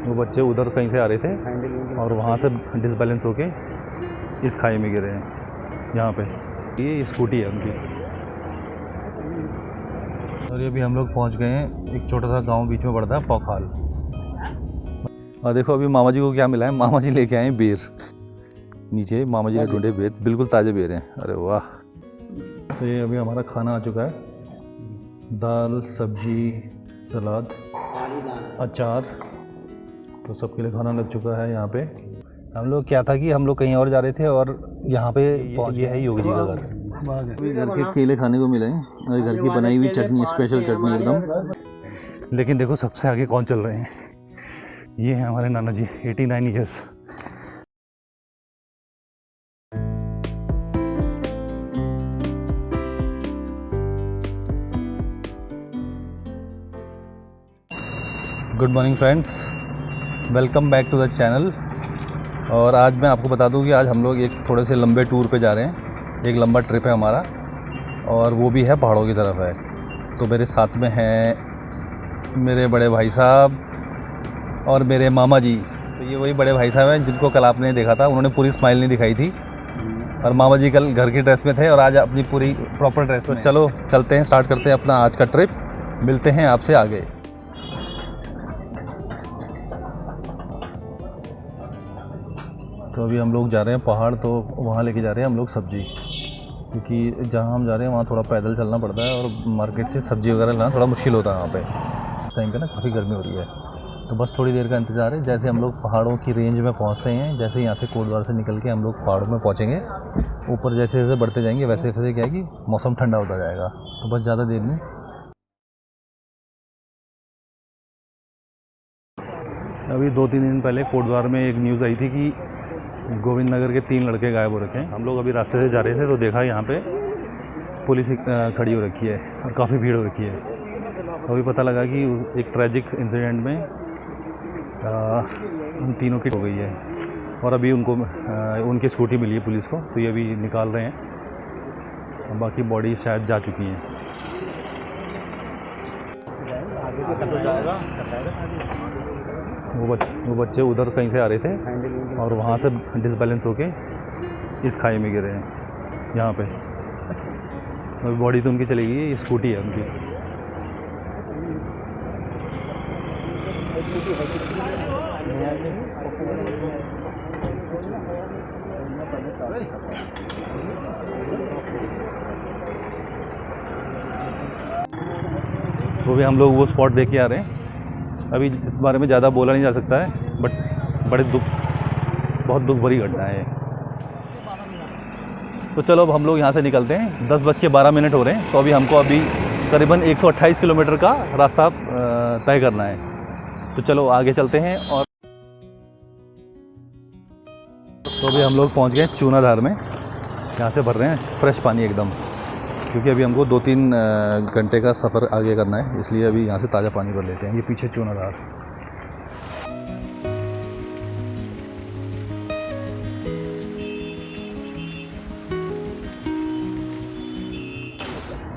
वो बच्चे उधर कहीं से आ रहे थे और वहाँ से डिसबैलेंस होके इस खाई में गिरे हैं। यहाँ पे ये स्कूटी है उनकी। और ये भी हम लोग पहुँच गए हैं, एक छोटा सा गांव बीच में पड़ता है पौखाल। और देखो अभी मामा जी को क्या मिला है, मामा जी लेके आए हैं बेर। नीचे मामा जी ने ढूंढे बेर, बिल्कुल ताज़े बेर हैं। अरे वाह। तो ये अभी हमारा खाना आ चुका है, दाल सब्जी सलाद अचार, तो सबके लिए खाना लग चुका है। यहाँ पे हम लोग क्या था कि हम लोग कहीं और जा रहे थे और यहाँ पे ये है योगी जी का घर। घर के केले खाने को मिले हैं और घर की बनाई हुई चटनी, स्पेशल चटनी एकदम। लेकिन देखो सबसे आगे कौन चल रहे हैं, ये हैं हमारे नाना जी, 89 years. Good morning friends, welcome back to the channel. और आज मैं आपको बता दूं कि आज हम लोग एक थोड़े से लंबे टूर पे जा रहे हैं। एक लंबा ट्रिप है हमारा और वो भी है पहाड़ों की तरफ है। तो मेरे साथ में हैं मेरे बड़े भाई साहब और मेरे मामा जी। तो ये वही बड़े भाई साहब हैं जिनको कल आपने देखा था, उन्होंने पूरी स्माइल नहीं दिखाई थी। और मामा जी कल घर की ड्रेस में थे और आज अपनी पूरी प्रॉपर ड्रेस में। चलो चलते हैं, स्टार्ट करते हैं अपना आज का ट्रिप। मिलते हैं आपसे आगे। तो अभी हम लोग जा रहे हैं पहाड़, तो वहाँ लेके जा रहे हैं हम लोग सब्जी, क्योंकि जहाँ हम जा रहे हैं वहाँ थोड़ा पैदल चलना पड़ता है और मार्केट से सब्जी वगैरह लाना थोड़ा मुश्किल होता है वहाँ पे। इस टाइम पे ना काफ़ी गर्मी हो रही है, तो बस थोड़ी देर का इंतज़ार है। जैसे हम लोग पहाड़ों की रेंज में पहुँचते हैं, जैसे यहाँ से कोटद्वार से निकल के हम लोग पहाड़ों में पहुँचेंगे, ऊपर जैसे जैसे बढ़ते जाएंगे वैसे वैसे क्या है कि मौसम ठंडा होता जाएगा। तो बस ज़्यादा देर नहीं। अभी 2-3 दिन पहले कोटद्वार में एक न्यूज़ आई थी कि गोविंद नगर के 3 लड़के गायब हो रखे हैं। हम लोग अभी रास्ते से जा रहे थे तो देखा यहाँ पे पुलिस खड़ी हो रखी है और काफ़ी भीड़ हो रखी है। अभी पता लगा कि एक ट्रैजिक इंसिडेंट में उन तीनों की हो गई है और अभी उनको उनकी स्कूटी मिली है पुलिस को, तो ये अभी निकाल रहे हैं। बाकी बॉडी शायद जा चुकी हैं। वो बच्चे उधर कहीं से आ रहे थे और वहाँ से डिसबैलेंस होके इस खाई में गिरे हैं यहाँ पे। और बॉडी तो उनकी चली गई है, ये स्कूटी है उनकी। वो भी हम लोग वो स्पॉट देख के आ रहे हैं। अभी इस बारे में ज़्यादा बोला नहीं जा सकता है, बट बहुत दुख भरी घटना है। तो चलो अब हम लोग यहाँ से निकलते हैं। 10:12 हो रहे हैं, तो हमको करीबन 128 किलोमीटर का रास्ता तय करना है। तो चलो आगे चलते हैं। और तो अभी हम लोग पहुँच गए चूनाधार में। यहाँ से भर रहे हैं फ्रेश पानी एकदम, क्योंकि अभी हमको 2-3 घंटे का सफ़र आगे करना है, इसलिए अभी यहाँ से ताज़ा पानी भर लेते हैं। ये पीछे चूनाधार।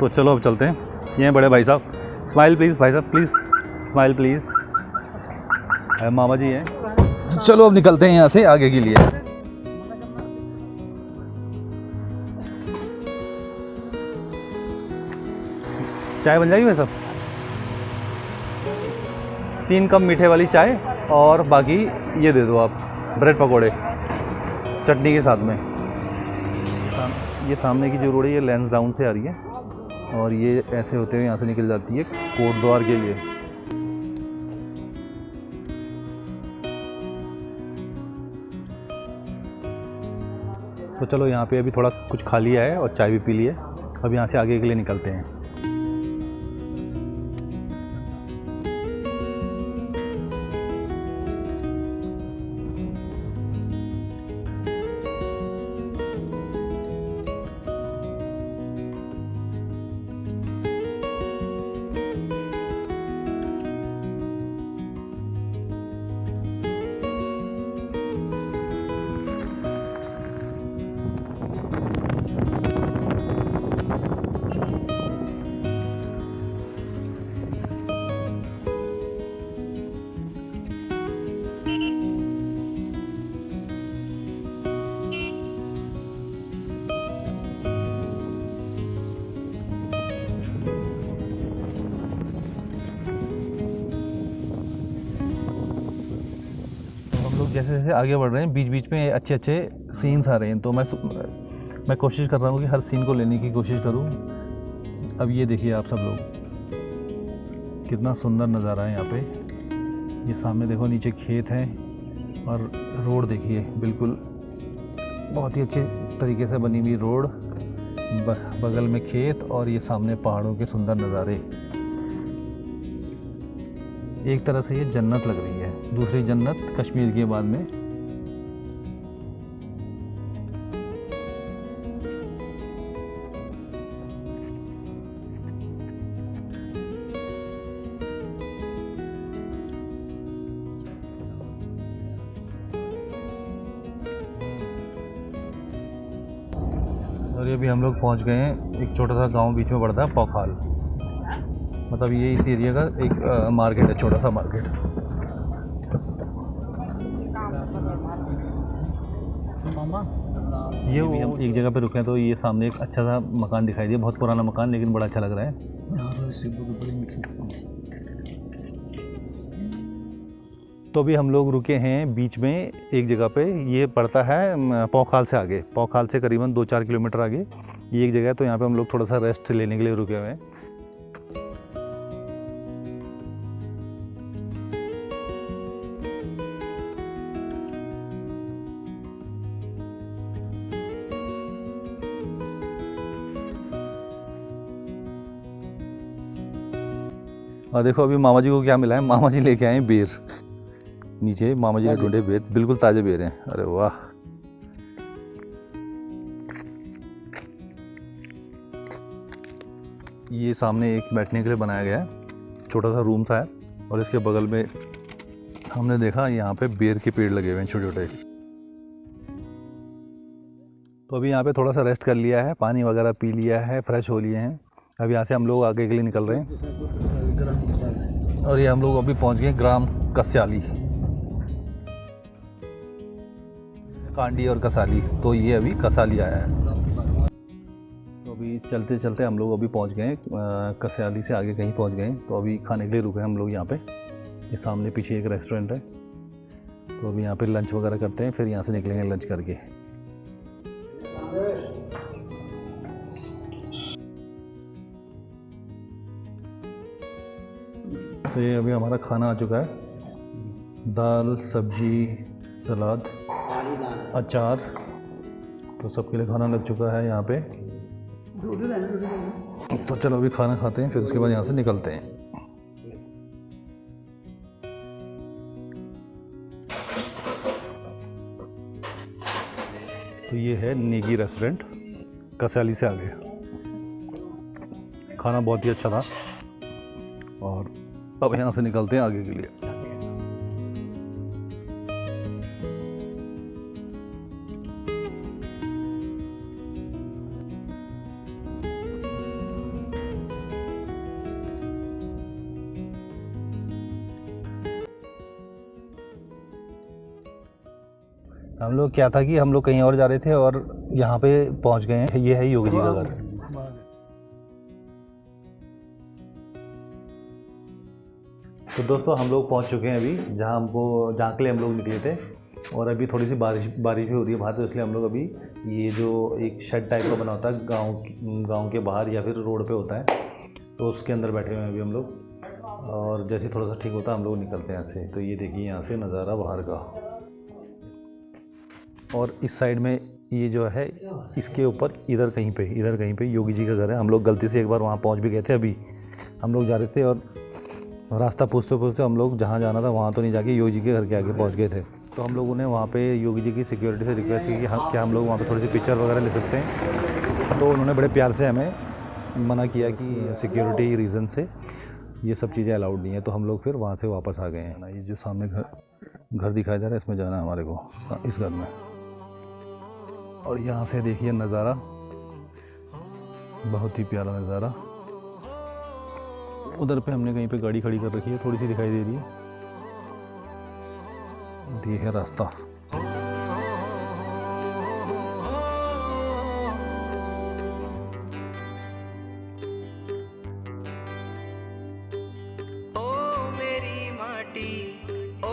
तो चलो अब चलते हैं। ये हैं बड़े भाई साहब। स्माइल प्लीज़ भाई साहब, प्लीज़ स्माइल प्लीज़। मामा जी हैं। तो चलो अब निकलते हैं यहाँ से आगे के लिए। चाय बन जाएगी भाई साहब? 3 कप मीठे वाली चाय और बाकी ये दे दो आप ब्रेड पकोड़े चटनी के साथ में। ये सामने की जो रोड है ये लैंसडाउन से आ रही है और ये ऐसे होते हुए यहाँ से निकल जाती है कोटद्वार के लिए। तो चलो यहाँ पे अभी थोड़ा कुछ खा लिया है और चाय भी पी ली है। अब यहाँ से आगे के लिए निकलते हैं। जैसे जैसे आगे बढ़ रहे हैं बीच बीच में अच्छे अच्छे सीन्स आ रहे हैं, तो मैं कोशिश कर रहा हूँ कि हर सीन को लेने की कोशिश करूँ। अब ये देखिए आप सब लोग, कितना सुंदर नज़ारा है यहाँ पे। ये सामने देखो नीचे खेत हैं और रोड देखिए, बिल्कुल बहुत ही अच्छे तरीके से बनी हुई रोड, बगल में खेत और ये सामने पहाड़ों के सुंदर नज़ारे। एक तरह से ये जन्नत लग रही है, दूसरी जन्नत कश्मीर के बाद में। और ये भी हम लोग पहुंच गए हैं, एक छोटा सा गांव बीच में पड़ता है पौखाल, मतलब ये इस एरिया का एक मार्केट है, छोटा सा मार्केट। ये भी हम एक जगह पे रुके हैं, तो ये सामने एक अच्छा सा मकान दिखाई दिया, बहुत पुराना मकान लेकिन बड़ा अच्छा लग रहा है। तो अभी हम लोग रुके हैं बीच में एक जगह पे, ये पड़ता है पौखाल से आगे, पौखाल से करीबन 2-4 किलोमीटर आगे ये एक जगह है। तो यहाँ पे हम लोग थोड़ा सा रेस्ट लेने के लिए रुके हुए हैं। और देखो अभी मामा जी को क्या मिला है, मामा जी लेके आए हैं बेर। नीचे मामा जी ने ढूंढे बेर, बिल्कुल ताजे बेर हैं। अरे वाह, ये सामने एक बैठने के लिए बनाया गया है, छोटा सा रूम सा है, और इसके बगल में हमने देखा यहाँ पे बेर के पेड़ लगे हुए हैं छोटे छोटे। तो अभी यहाँ पे थोड़ा सा रेस्ट कर लिया है, पानी वगैरह पी लिया है, फ्रेश हो लिए हैं। अब यहाँ से हम लोग आगे के लिए निकल रहे हैं। और ये हम लोग अभी पहुँच गए ग्राम कस्याली, कांडी और कसाली, तो ये अभी कसाली आया है। तो अभी चलते चलते हम लोग अभी पहुंच गए, कसाली से आगे कहीं पहुंच गए। तो अभी खाने के लिए रुके हैं हम लोग यहाँ पे, ये सामने पीछे एक रेस्टोरेंट है। तो अभी यहाँ पे लंच वगैरह करते हैं, फिर यहाँ से निकलेंगे लंच करके। तो ये अभी हमारा खाना आ चुका है, दाल, सब्जी, सलाद, अचार, तो सबके लिए खाना लग चुका है यहाँ पे। तो चलो अभी खाना खाते हैं, फिर उसके बाद यहाँ से निकलते हैं। तो ये है नेगी रेस्टोरेंट, कसाली से आगे। खाना बहुत ही अच्छा था, और अब यहाँ से निकलते हैं आगे के लिए। हम लोग क्या था कि हम लोग कहीं और जा रहे थे और यहाँ पे पहुँच गए हैं। ये है योगी जी का घर। तो दोस्तों हम लोग पहुँच चुके हैं अभी जहाँ के लिए हम लोग निकले थे, और अभी थोड़ी सी बारिश भी हो रही है बाहर, तो इसलिए हम लोग अभी ये जो एक शेड टाइप का बना होता है गांव के बाहर या फिर रोड पे होता है, तो उसके अंदर बैठे हुए हैं अभी हम लोग। और जैसे थोड़ा सा ठीक होता है हम लोग निकलते हैं यहाँ से। तो ये देखिए यहाँ से नज़ारा बाहर का, और इस साइड में ये जो है इसके ऊपर इधर कहीं पे योगी जी का घर है। हम लोग गलती से एक बार वहाँ पहुँच भी गए थे। अभी हम लोग जा रहे थे और रास्ता पूछते हम लोग जहाँ जाना था वहाँ तो नहीं जाके योगी जी के घर के आगे पहुँच गए थे। तो हम लोगों ने वहाँ पे योगी जी की सिक्योरिटी से रिक्वेस्ट की कि क्या हम लोग वहाँ पे थोड़ी सी पिक्चर वगैरह ले सकते हैं। तो उन्होंने बड़े प्यार से हमें मना किया कि सिक्योरिटी रीज़न से ये सब चीज़ें अलाउड नहीं है। तो हम लोग फिर वहाँ से वापस आ गए हैं ना। ये जो सामने घर दिखाई दे रहा है, इसमें जाना है हमारे को, इस घर में। और यहाँ से देखिए नज़ारा, बहुत ही प्यारा नज़ारा। उधर पे हमने कहीं पे गाड़ी खड़ी कर रखी है, थोड़ी सी दिखाई दे रही है। ये है रास्ता। ओ मेरी माटी, ओ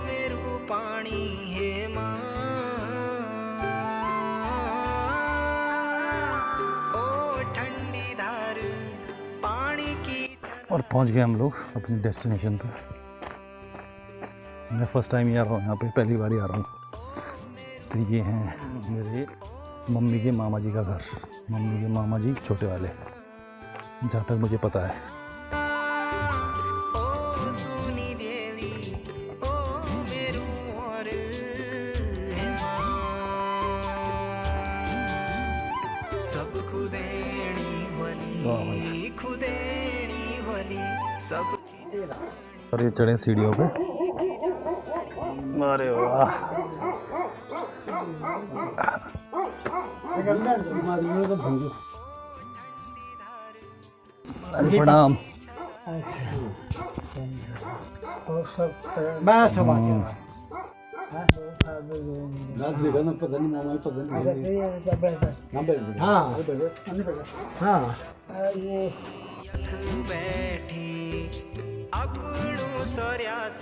मेरू पानी और पहुंच गए हम लोग अपनी डेस्टिनेशन पे। मैं फर्स्ट टाइम ही आ रहा हूँ यहाँ पे, पहली बार ही आ रहा हूँ। तो ये हैं मेरे मम्मी के मामा जी का घर, मम्मी के मामा जी छोटे वाले, जहाँ तक मुझे पता है। और ये चढ़े सीढ़ियों पे, अरे वाह। अरे प्रणाम। अपनों सोर्यास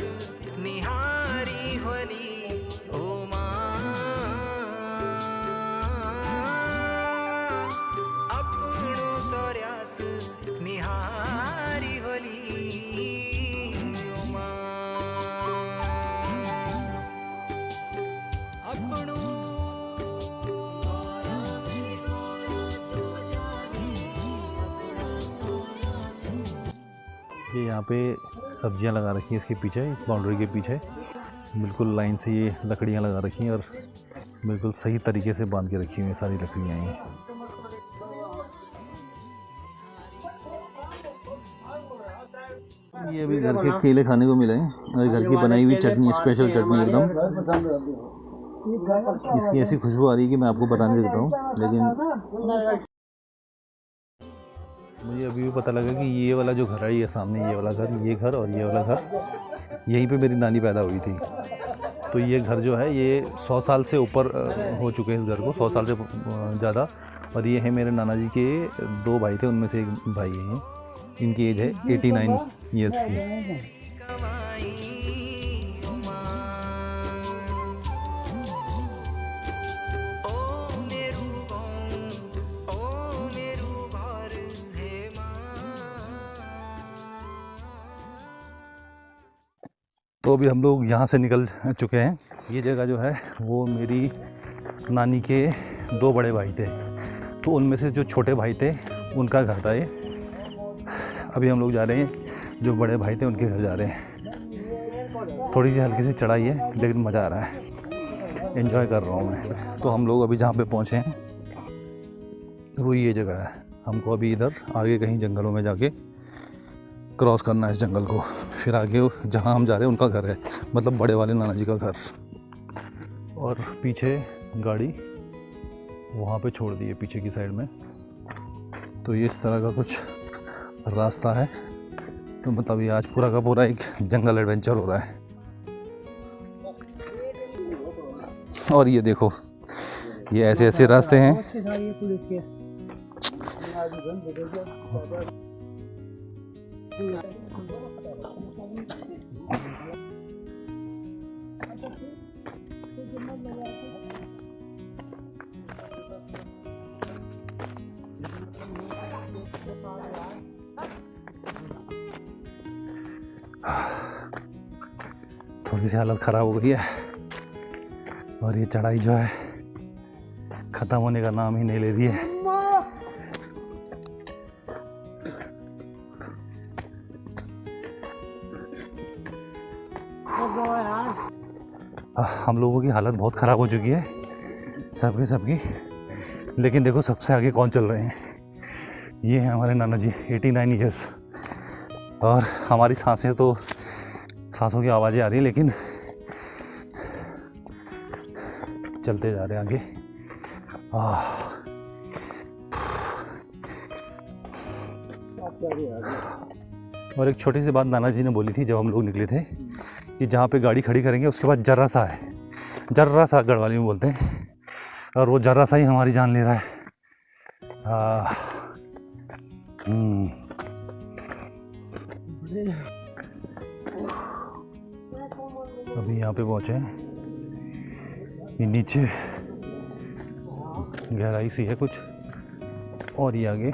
निहारी होली ओ माँ, अपनों सोर्यास निहारी होली ओ माँ, अपनों ये यहाँ पे सब्जियाँ लगा रखी हैं इसके पीछे, इस बाउंड्री के पीछे बिल्कुल लाइन से ये लकड़ियाँ लगा रखी हैं और बिल्कुल सही तरीके से बांध के रखी हुई हैं सारी लकड़ियाँ ये अभी घर के केले खाने को मिले हैं और घर की बनाई हुई चटनी, स्पेशल चटनी एकदम। इसकी ऐसी खुशबू आ रही है कि मैं आपको बता नहीं सकता हूँ, लेकिन मुझे अभी भी पता लगा कि ये वाला जो घर है, ये सामने ये वाला घर, ये घर और ये वाला घर, यहीं पे मेरी नानी पैदा हुई थी। तो ये घर जो है ये 100 साल से ऊपर हो चुके हैं इस घर को, 100 साल से ज़्यादा। और ये है मेरे नाना जी के 2 भाई थे, उनमें से एक भाई है, इनकी एज है 89 ईयर्स की। तो अभी हम लोग यहाँ से निकल चुके हैं। ये जगह जो है वो मेरी नानी के 2 बड़े भाई थे, तो उनमें से जो छोटे भाई थे उनका घर था ये। अभी हम लोग जा रहे हैं, जो बड़े भाई थे उनके घर जा रहे हैं। थोड़ी सी हल्की सी चढ़ाई है लेकिन मज़ा आ रहा है, एंजॉय कर रहा हूँ मैं। तो हम लोग अभी जहाँ पे पहुँचे हैं वो ये जगह है। हमको अभी इधर आगे कहीं जंगलों में जाके क्रॉस करना है इस जंगल को, फिर आगे जहाँ हम जा रहे हैं उनका घर है, मतलब बड़े वाले नाना जी का घर। और पीछे गाड़ी वहाँ पे छोड़ दी है पीछे की साइड में। तो ये इस तरह का कुछ रास्ता है। तो मतलब ये आज पूरा का पूरा एक जंगल एडवेंचर हो रहा है। और ये देखो, ये ऐसे ऐसे रास्ते हैं। थोड़ी सी हालत ख़राब हो गई है और ये चढ़ाई जो है ख़त्म होने का नाम ही नहीं ले रही है। हम लोगों की हालत बहुत ख़राब हो चुकी है सबकी। लेकिन देखो सबसे आगे कौन चल रहे हैं, ये हैं हमारे नाना जी 89 ईयर्स। और हमारी सांसों की आवाज़ें आ रही है, लेकिन चलते जा रहे हैं आगे। और एक छोटी सी बात नाना जी ने बोली थी जब हम लोग निकले थे कि जहाँ पे गाड़ी खड़ी करेंगे उसके बाद जर्रा सा गढ़वाली में बोलते हैं, और वो जर्रा सा ही हमारी जान ले रहा है। अभी यहाँ पे पहुँचे हैं, ये नीचे गहराई सी है कुछ, और ये आगे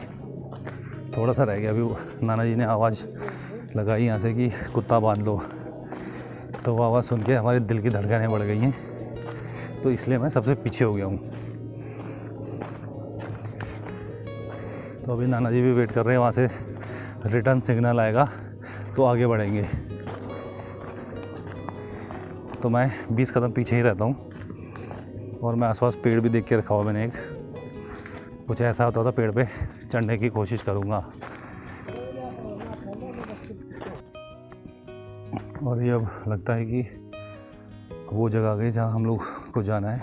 थोड़ा सा रह गया। अभी नाना जी ने आवाज़ लगाई यहाँ से कि कुत्ता बांध लो, तो वो आवाज़ सुन के हमारे दिल की धड़कनें बढ़ गई हैं, तो इसलिए मैं सबसे पीछे हो गया हूँ। तो अभी नाना जी भी वेट कर रहे हैं, वहाँ से रिटर्न सिग्नल आएगा तो आगे बढ़ेंगे। तो मैं 20 कदम पीछे ही रहता हूँ और मैं आसपास पेड़ भी देख के रखा हुआ मैंने एक, कुछ ऐसा होता था पेड़ पे चढ़ने की कोशिश करूँगा। और ये अब लगता है कि वो जगह आ गई जहाँ हम लोग को जाना है।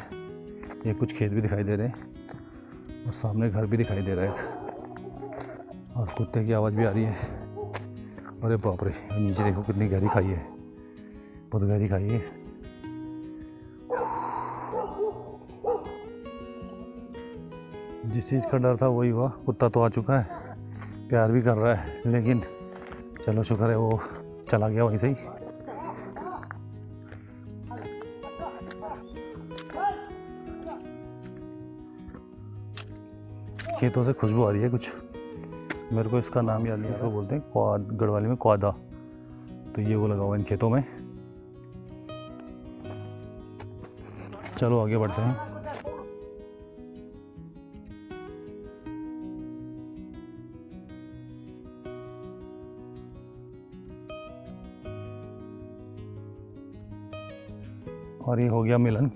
ये कुछ खेत भी दिखाई दे रहे हैं और सामने घर भी दिखाई दे रहा है और कुत्ते की आवाज़ भी आ रही है। अरे बाप रे, नीचे देखो कितनी गहरी खाई है, बहुत गहरी खाई है। जिस चीज़ का डर था वही हुआ, कुत्ता तो आ चुका है, प्यार भी कर रहा है, लेकिन चलो शुक्र है वो चला गया वहीं से ही। खेतों से खुशबू आ रही है कुछ, मेरे को इसका नाम याद नहीं, इसको बोलते हैं क्वाद, गढ़वाली में क्वादा। तो ये वो लगा हुआ इन खेतों में। चलो आगे बढ़ते हैं। और ये हो गया मिलन।